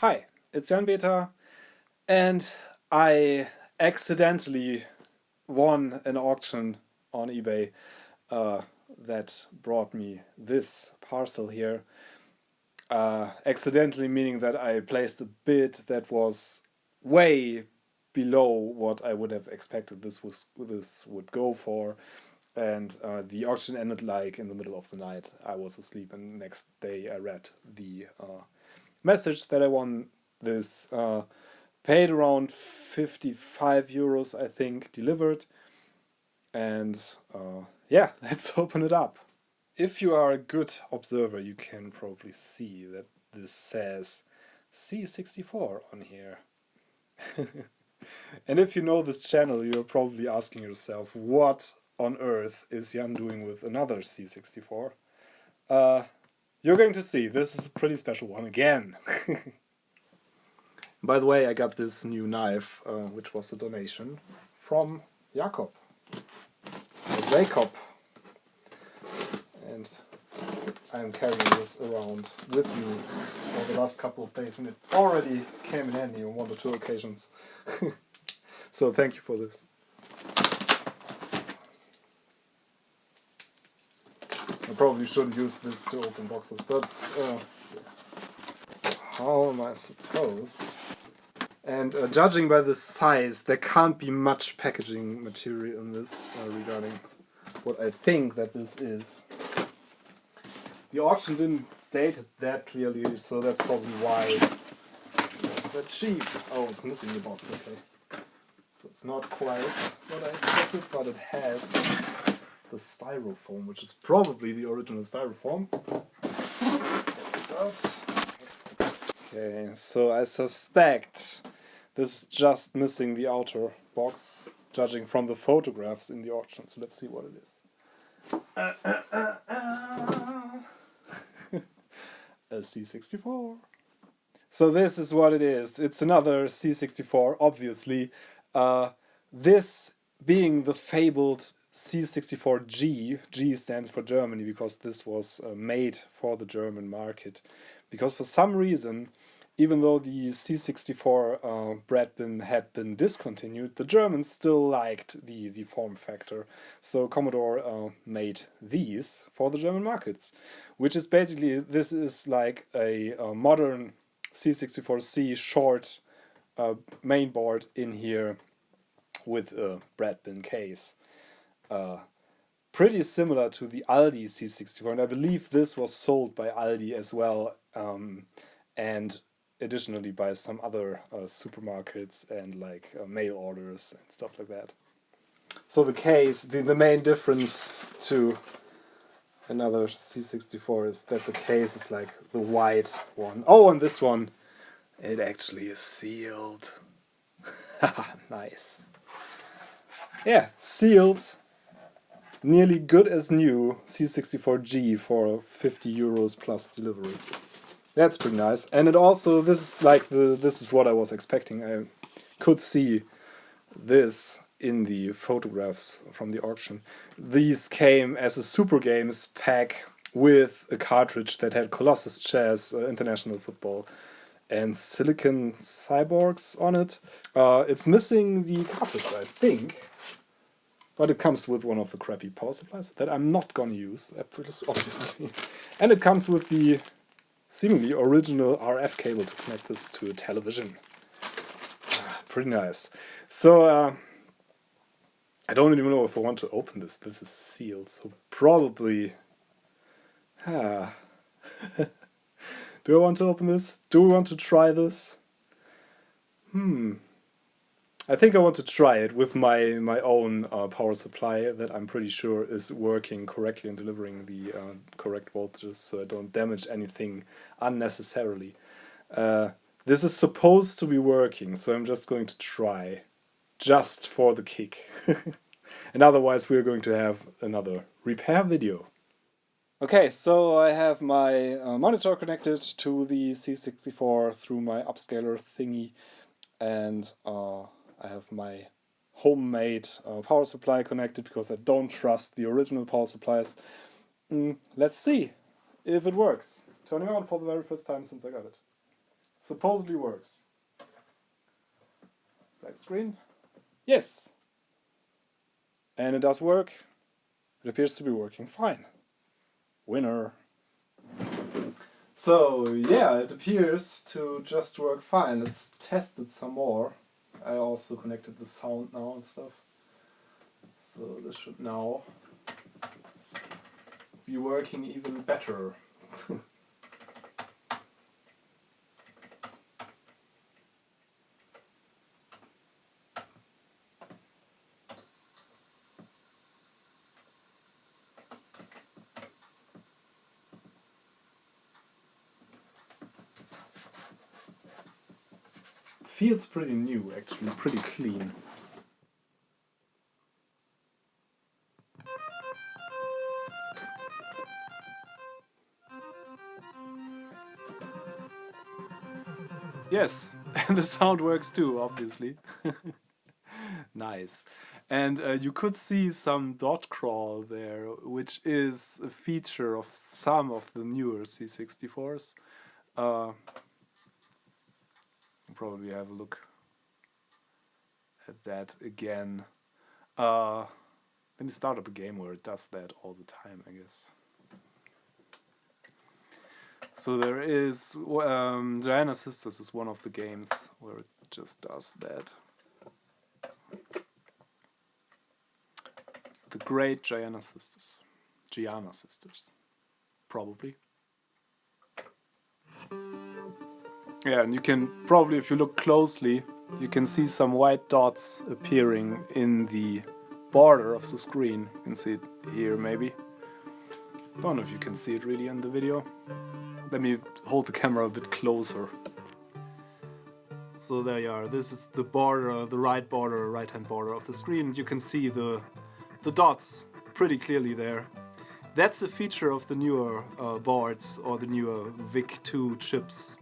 Hi, it's Jan Beta, and I accidentally won an auction on eBay that brought me this parcel here. Accidentally meaning that I placed a bid that was way below what I would have expected this would go for, and the auction ended like in the middle of the night. I was asleep, and next day I read the message that I won this. Paid around 55 euros, I think, delivered. And yeah, let's open it up. If you are a good observer, you can probably see that this says C64 on here. And if you know this channel, you're probably asking yourself, what on earth is Jan doing with another C64? You're going to see, this is a pretty special one again. By the way, I got this new knife, which was a donation from Jakob. Jacob. And I'm carrying this around with me for the last couple of days, and it already came in handy on one or two occasions. So thank you for this. I probably shouldn't use this to open boxes, but how am I supposed? And judging by the size, there can't be much packaging material in this regarding what I think that this is. The auction didn't state it that clearly, so that's probably why it's that cheap. Oh, it's missing the box, okay. So it's not quite what I expected, but it has the styrofoam, which is probably the original styrofoam. Get this out. Okay, so I suspect this is just missing the outer box, judging from the photographs in the auction. So let's see what it is. A C64. So this is what it is. It's another C64, obviously. This being the fabled C64G. G stands for Germany because this was made for the German market. Because for some reason, even though the C64 bread bin had been discontinued, the Germans still liked the form factor. So Commodore made these for the German markets, which is basically, this is like a modern C64C short mainboard in here with a bread bin case. Pretty similar to the Aldi C64, and I believe this was sold by Aldi as well, and additionally by some other supermarkets and like mail orders and stuff like that. So the case, the main difference to another C64 is that the case is like the white one. Oh, and this one, it actually is sealed. Nice. Yeah, sealed. Nearly good as new C64G for 50 euros plus delivery. That's pretty nice. And it also, this is like this is what I was expecting. I could see this in the photographs from the auction. These came as a Super Games pack with a cartridge that had Colossus Chess, International Football, and Silicon Cyborgs on it. It's missing the cartridge, I think. But it comes with one of the crappy power supplies that I'm not gonna use, obviously. And it comes with the seemingly original RF cable to connect this to a television. Pretty nice. So, I don't even know if I want to open this. This is sealed, so probably... Do I want to open this? Do we want to try this? I think I want to try it with my own power supply that I'm pretty sure is working correctly and delivering the correct voltages, so I don't damage anything unnecessarily. This is supposed to be working, so I'm just going to try, just for the kick. And otherwise we're going to have another repair video. Okay, so I have my monitor connected to the C64 through my upscaler thingy, and I have my homemade power supply connected because I don't trust the original power supplies. Let's see if it works. Turning on for the very first time since I got it. supposedly works. Black screen. Yes! And it does work. It appears to be working fine. Winner! So yeah, it appears to just work fine. Let's test it some more. I also connected the sound now and stuff. So this should now be working even better. Feels pretty new actually, pretty clean. Yes, and the sound works too, obviously. Nice. And you could see some dot crawl there, which is a feature of some of the newer C64s. Probably have a look at that again. Let me start up a game where it does that all the time, I guess. So there is Giana Sisters is one of the games where it just does that. The great Giana Sisters. Giana Sisters. Probably. Yeah, and you can probably, if you look closely, you can see some white dots appearing in the border of the screen. You can see it here maybe. Don't know if you can see it really in the video. Let me hold the camera a bit closer. So there you are. This is the border, the right-hand border of the screen. You can see the dots pretty clearly there. That's a feature of the newer boards or the newer VIC-2 chips.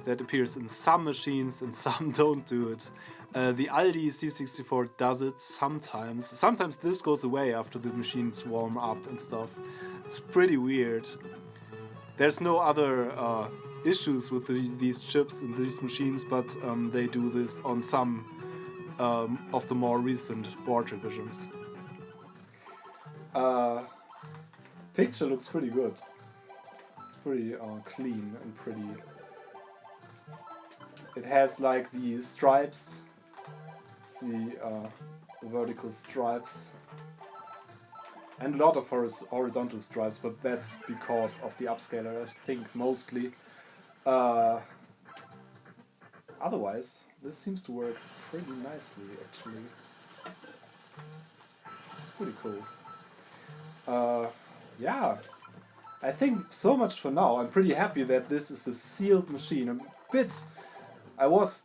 That appears in some machines and some don't do it. The Aldi C64 does it sometimes. Sometimes this goes away after the machines warm up and stuff. It's pretty weird. There's no other issues with these chips and these machines, but they do this on some of the more recent board revisions. Picture looks pretty good. It's pretty clean and pretty. It has like the stripes, the vertical stripes, and a lot of horizontal stripes, but that's because of the upscaler, I think, mostly. Otherwise, this seems to work pretty nicely, actually. It's pretty cool. Yeah, I think so much for now. I'm pretty happy that this is a sealed machine. I was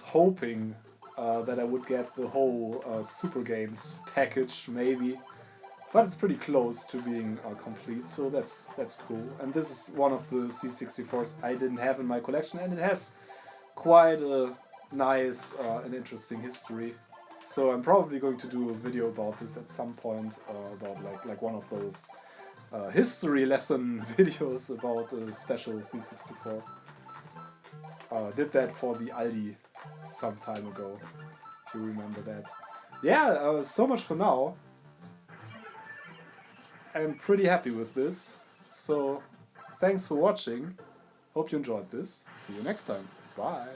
hoping that I would get the whole Super Games package, maybe. But it's pretty close to being complete, so that's cool. And this is one of the C64s I didn't have in my collection, and it has quite a nice and interesting history. So I'm probably going to do a video about this at some point, about like one of those history lesson videos about a special C64. Did that for the Aldi some time ago, if you remember that. Yeah, so much for now. I'm pretty happy with this, so thanks for watching. Hope you enjoyed this. See you next time. Bye.